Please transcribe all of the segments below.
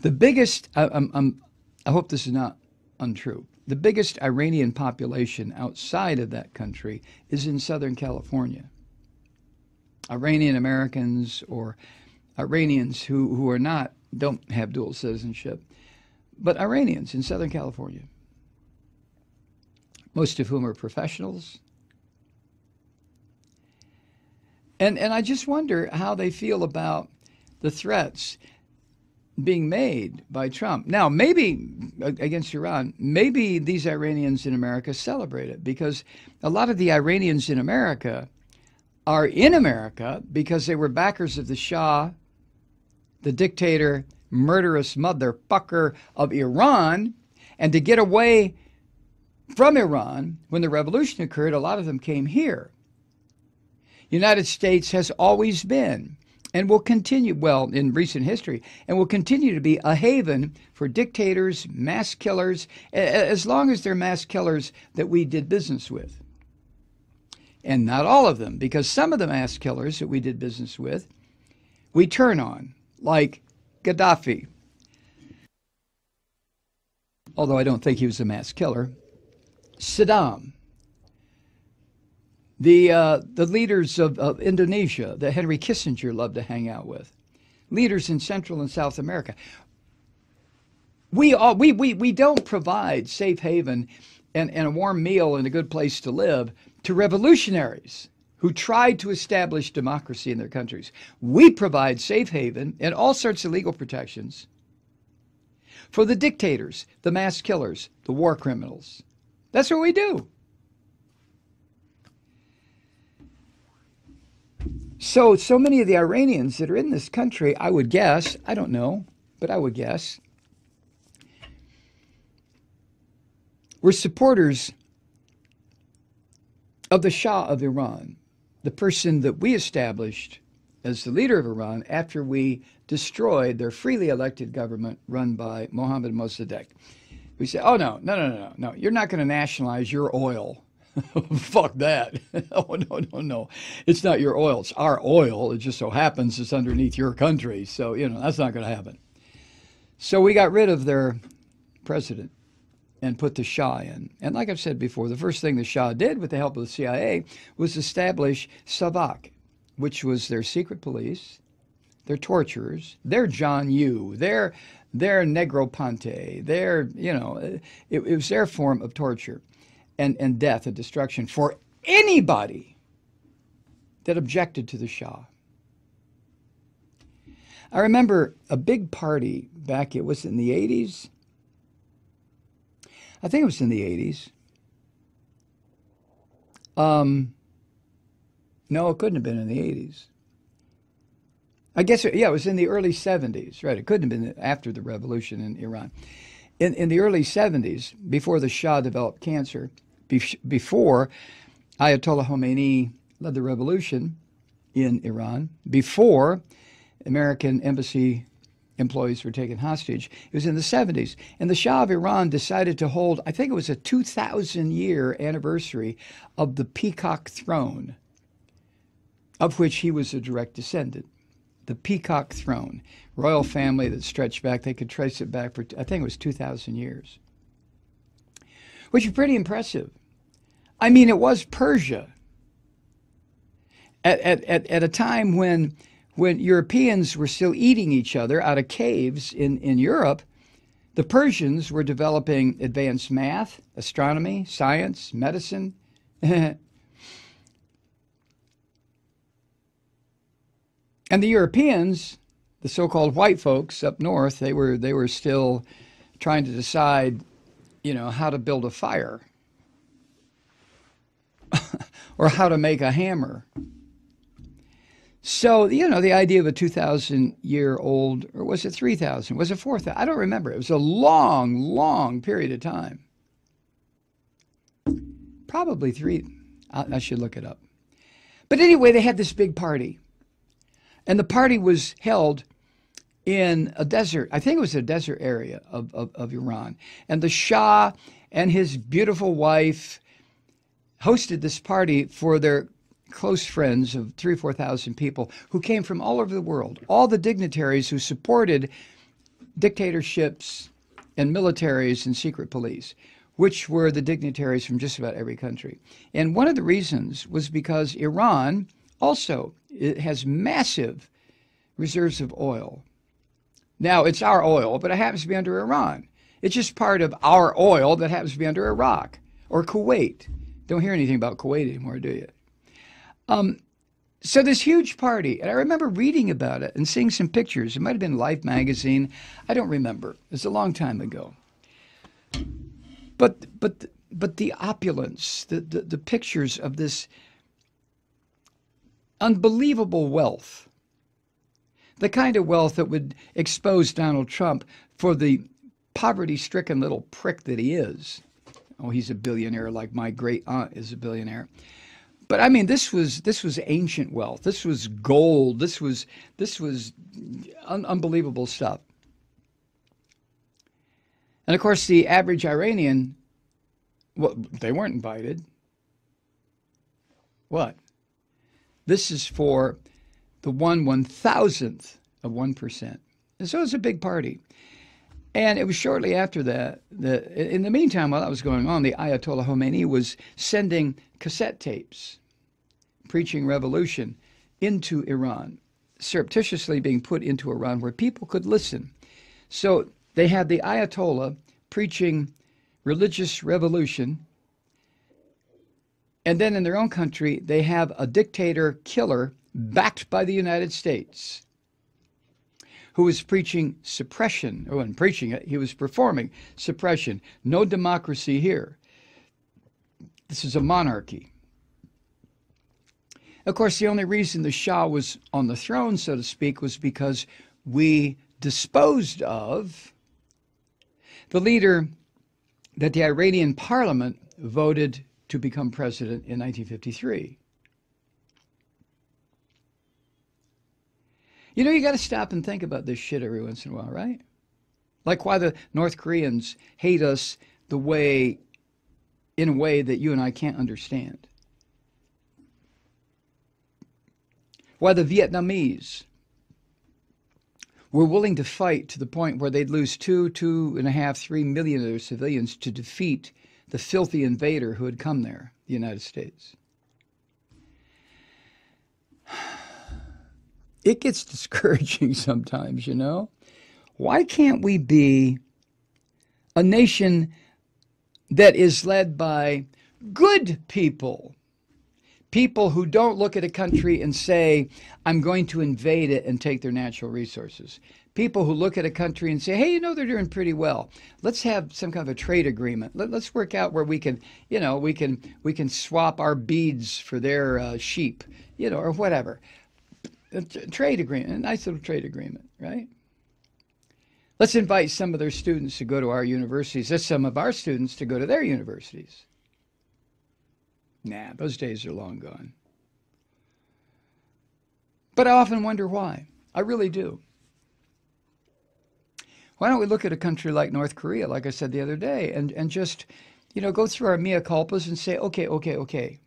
The biggest, I hope this is not untrue, the biggest Iranian population outside of that country is in Southern California. Iranian Americans or Iranians who are not, don't have dual citizenship, but Iranians in Southern California, most of whom are professionals. And I just wonder how they feel about the threats being made by Trump. Now, maybe against Iran, maybe these Iranians in America celebrate it because a lot of the Iranians in America are in America because they were backers of the Shah, the dictator, murderous motherfucker of Iran. And to get away from Iran, when the revolution occurred, a lot of them came here. United States has always been and will continue, well, in recent history, and will continue to be a haven for dictators, mass killers, as long as they're mass killers that we did business with. And not all of them, because some of the mass killers that we did business with, we turn on, like Gaddafi. Although I don't think he was a mass killer. Saddam. The leaders of Indonesia that Henry Kissinger loved to hang out with, leaders in Central and South America. We don't provide safe haven and a warm meal and a good place to live to revolutionaries who tried to establish democracy in their countries. We provide safe haven and all sorts of legal protections for the dictators, the mass killers, the war criminals. That's what we do. So many of the Iranians that are in this country, I would guess, I don't know, but I would guess, were supporters of the Shah of Iran, the person that we established as the leader of Iran after we destroyed their freely elected government run by Mohammad Mossadegh. We said, oh, no, you're not going to nationalize your oil. Fuck that. Oh, no. It's not your oil. It's our oil. It just so happens it's underneath your country. So, that's not going to happen. So we got rid of their president and put the Shah in. And like I've said before, the first thing the Shah did with the help of the CIA was establish SAVAK, which was their secret police, their torturers, their John Yoo, their Negroponte, it was their form of torture. And death and destruction for anybody that objected to the Shah. I remember a big party back, it was in the 80s. I think it was in the 80s. No, it couldn't have been in the 80s. I guess, it was in the early 70s, right? It couldn't have been after the revolution in Iran. In the early 70s, before the Shah developed cancer, before Ayatollah Khomeini led the revolution in Iran, before American embassy employees were taken hostage, it was in the 70s. And the Shah of Iran decided to hold, I think it was a 2,000-year anniversary of the Peacock Throne, of which he was a direct descendant. The Peacock Throne, royal family that stretched back, they could trace it back for, I think it was 2,000 years. Which is pretty impressive. I mean, it was Persia. At a time when Europeans were still eating each other out of caves in Europe, the Persians were developing advanced math, astronomy, science, medicine. And the Europeans, the so-called white folks up north, they were still trying to decide, how to build a fire or how to make a hammer. So, the idea of a 2,000-year-old, or was it 3,000? Was it 4,000? I don't remember. It was a long, long period of time. Probably three. I should look it up. But anyway, they had this big party. And the party was held in a desert. I think it was a desert area of Iran. And the Shah and his beautiful wife hosted this party for their close friends of 3,000 or 4,000 people who came from all over the world. All the dignitaries who supported dictatorships and militaries and secret police, which were the dignitaries from just about every country. And one of the reasons was because Iran also it has massive reserves of oil. Now, it's our oil, but it happens to be under Iran. It's just part of our oil that happens to be under Iraq or Kuwait. Don't hear anything about Kuwait anymore, do you? So this huge party, and I remember reading about it and seeing some pictures. It might have been Life magazine. I don't remember. It's a long time ago. But the opulence, the pictures of this unbelievable wealth, the kind of wealth that would expose Donald Trump for the poverty-stricken little prick that he is. Oh, he's a billionaire like my great aunt is a billionaire. But I mean, this was ancient wealth. This was gold. This was unbelievable stuff. And of course, the average Iranian, well, they weren't invited. What? This is for the 1/1000th of 1%. And so it's a big party. And it was shortly after that, in the meantime, while that was going on, the Ayatollah Khomeini was sending cassette tapes preaching revolution into Iran, surreptitiously being put into Iran where people could listen. So they had the Ayatollah preaching religious revolution, and then in their own country, they have a dictator killer backed by the United States who was preaching suppression. He wasn't preaching it, he was performing suppression. No democracy here. This is a monarchy. Of course, the only reason the Shah was on the throne, so to speak, was because we disposed of the leader that the Iranian parliament voted to become president in 1953. You know, you got to stop and think about this shit every once in a while, right? Like why the North Koreans hate us in a way that you and I can't understand. Why the Vietnamese were willing to fight to the point where they'd lose 2.5, 3 million of their civilians to defeat the filthy invader who had come there, the United States. It gets discouraging sometimes, you know. Why can't we be a nation that is led by good people? People who don't look at a country and say, I'm going to invade it and take their natural resources. People who look at a country and say, hey, you know, they're doing pretty well. Let's have some kind of a trade agreement. Let's work out where we can, you know, we can swap our beads for their sheep, you know, or whatever. A trade agreement, a nice little trade agreement, right? Let's invite some of their students to go to our universities. Let's some of our students to go to their universities. Nah, those days are long gone. But I often wonder why. I really do. Why don't we look at a country like North Korea, like I said the other day, and just, you know, go through our mea culpas and say, okay,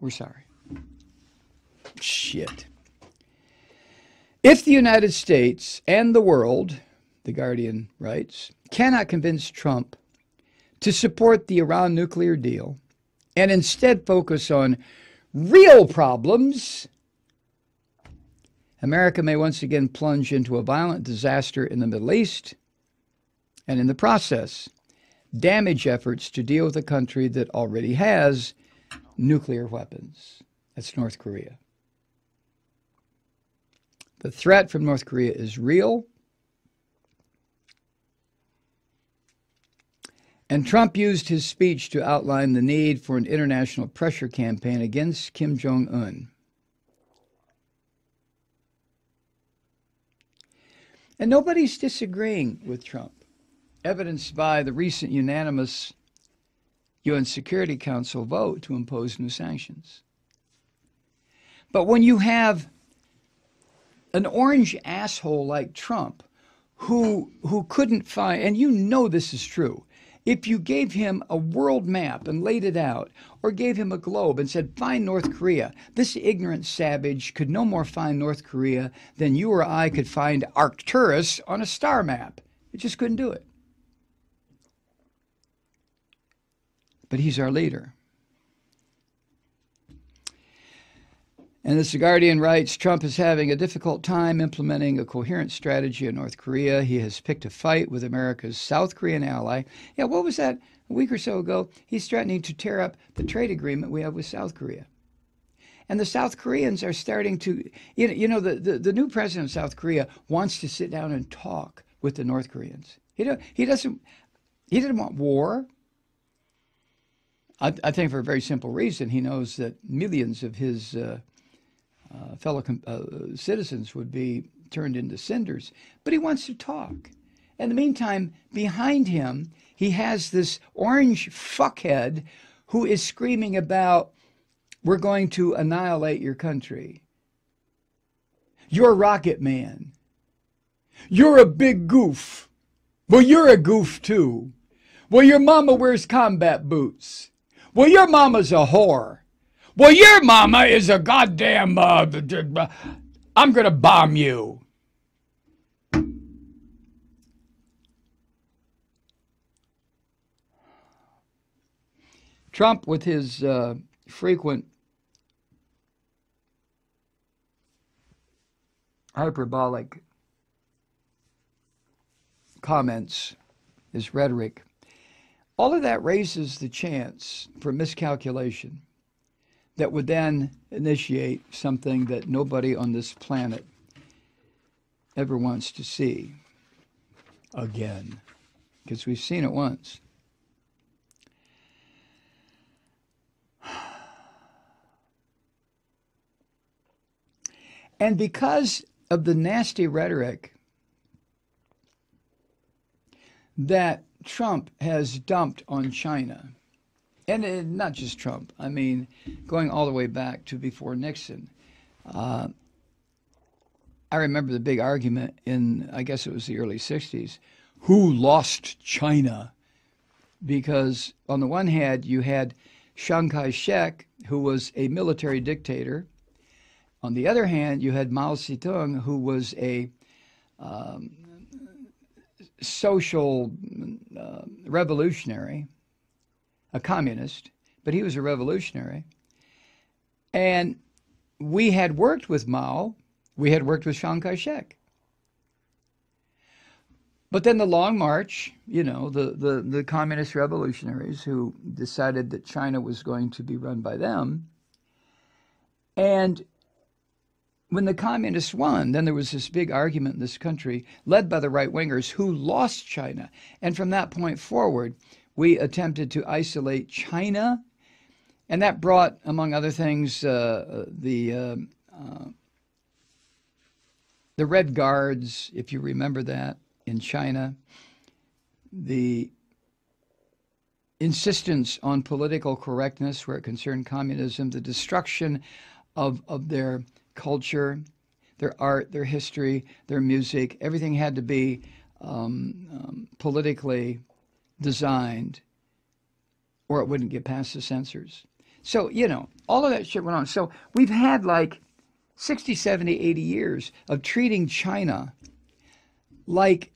we're sorry. Shit. If the United States and the world, the Guardian writes, cannot convince Trump to support the Iran nuclear deal and instead focus on real problems, America may once again plunge into a violent disaster in the Middle East and in the process damage efforts to deal with a country that already has nuclear weapons. That's North Korea. The threat from North Korea is real. And Trump used his speech to outline the need for an international pressure campaign against Kim Jong-un. And nobody's disagreeing with Trump, evidenced by the recent unanimous UN Security Council vote to impose new sanctions. But when you have an orange asshole like Trump who couldn't find, and you know this is true, if you gave him a world map and laid it out, or gave him a globe and said, find North Korea, this ignorant savage could no more find North Korea than you or I could find Arcturus on a star map. He just couldn't do it. But he's our leader. And as The Guardian writes, Trump is having a difficult time implementing a coherent strategy in North Korea. He has picked a fight with America's South Korean ally. Yeah, what was that? A week or so ago, he's threatening to tear up the trade agreement we have with South Korea. And the South Koreans are starting to, the new president of South Korea wants to sit down and talk with the North Koreans. He doesn't want war. I think for a very simple reason. He knows that millions of his fellow citizens would be turned into cinders. But he wants to talk. In the meantime, behind him, he has this orange fuckhead who is screaming about, we're going to annihilate your country. You're Rocket Man. You're a big goof. Well, you're a goof too. Well, your mama wears combat boots. Well, your mama's a whore. Well, your mama is a goddamn, I'm going to bomb you. Trump, with his frequent hyperbolic comments, his rhetoric, all of that raises the chance for miscalculation that would then initiate something that nobody on this planet ever wants to see again, because we've seen it once. And because of the nasty rhetoric that Trump has dumped on China, and not just Trump, I mean, going all the way back to before Nixon. I remember the big argument in, I guess it was the early 60s, who lost China? Because on the one hand, you had Chiang Kai-shek, who was a military dictator. On the other hand, you had Mao Zedong, who was a social revolutionary, a communist, but he was a revolutionary. And we had worked with Mao, we had worked with Chiang Kai-shek. But then the Long March, the communist revolutionaries who decided that China was going to be run by them. And when the communists won, then there was this big argument in this country led by the right-wingers who lost China. And from that point forward, we attempted to isolate China. And that brought, among other things, the Red Guards, if you remember that, in China. The insistence on political correctness where it concerned communism, the destruction of their culture, their art, their history, their music. Everything had to be politically designed or it wouldn't get past the censors. So, all of that shit went on. So we've had like 60, 70, 80 years of treating China like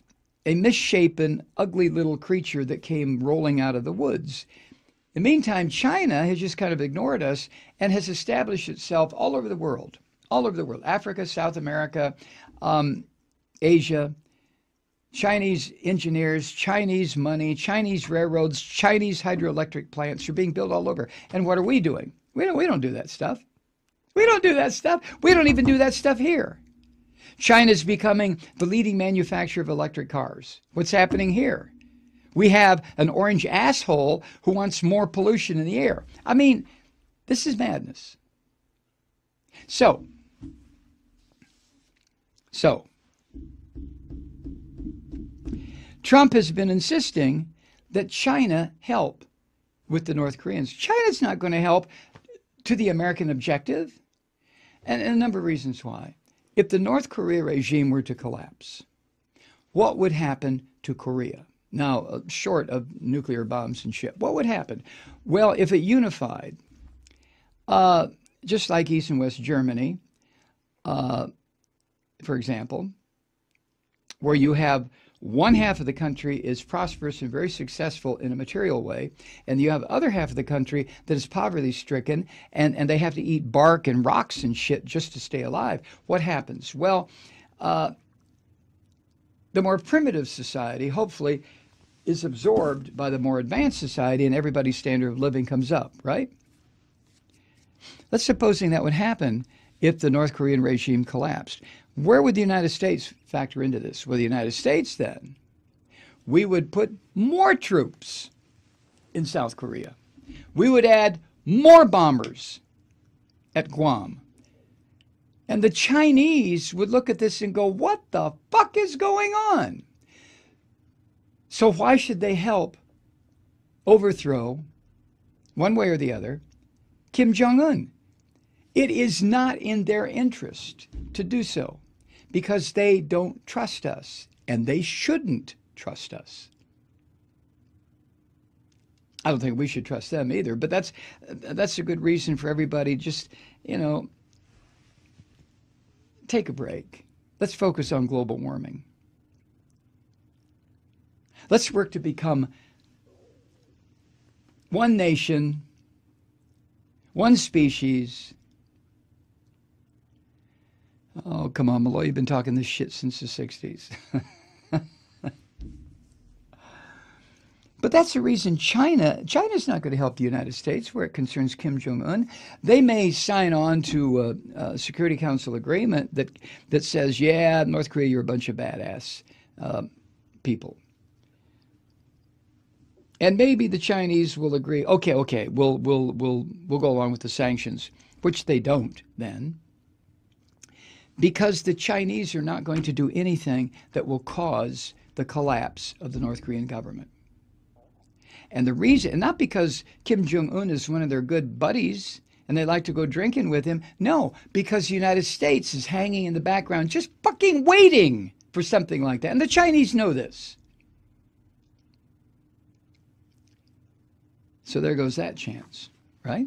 a misshapen, ugly little creature that came rolling out of the woods. In the meantime, China has just kind of ignored us and has established itself all over the world. All over the world, Africa, South America, Asia, Chinese engineers, Chinese money, Chinese railroads, Chinese hydroelectric plants are being built all over. And what are we doing? We don't do that stuff. We don't do that stuff. We don't even do that stuff here. China's becoming the leading manufacturer of electric cars. What's happening here? We have an orange asshole who wants more pollution in the air. I mean, this is madness. So, Trump has been insisting that China help with the North Koreans. China's not going to help to the American objective, and a number of reasons why. If the North Korea regime were to collapse, what would happen to Korea? Now, short of nuclear bombs and shit, what would happen? Well, if it unified, just like East and West Germany, for example, where you have one half of the country is prosperous and very successful in a material way, and you have other half of the country that is poverty-stricken, and they have to eat bark and rocks and shit just to stay alive. What happens? Well, the more primitive society, hopefully, is absorbed by the more advanced society, and everybody's standard of living comes up, right? Let's supposing that would happen if the North Korean regime collapsed. Where would the United States factor into this? Well, the United States, then, we would put more troops in South Korea. We would add more bombers at Guam. And the Chinese would look at this and go, what the fuck is going on? So why should they help overthrow, one way or the other, Kim Jong-un? It is not in their interest to do so because they don't trust us, and they shouldn't trust us. I don't think we should trust them either, but that's a good reason for everybody just, take a break. Let's focus on global warming. Let's work to become one nation, one species. Oh, come on, Malloy, you've been talking this shit since the 60s. But that's the reason China's not going to help the United States where it concerns Kim Jong-un. They may sign on to a Security Council agreement that says, yeah, North Korea, you're a bunch of badass people. And maybe the Chinese will agree, okay, we'll go along with the sanctions, which they don't then. Because the Chinese are not going to do anything that will cause the collapse of the North Korean government. And the reason, not because Kim Jong-un is one of their good buddies and they like to go drinking with him. No, because the United States is hanging in the background just fucking waiting for something like that. And the Chinese know this. So there goes that chance, right?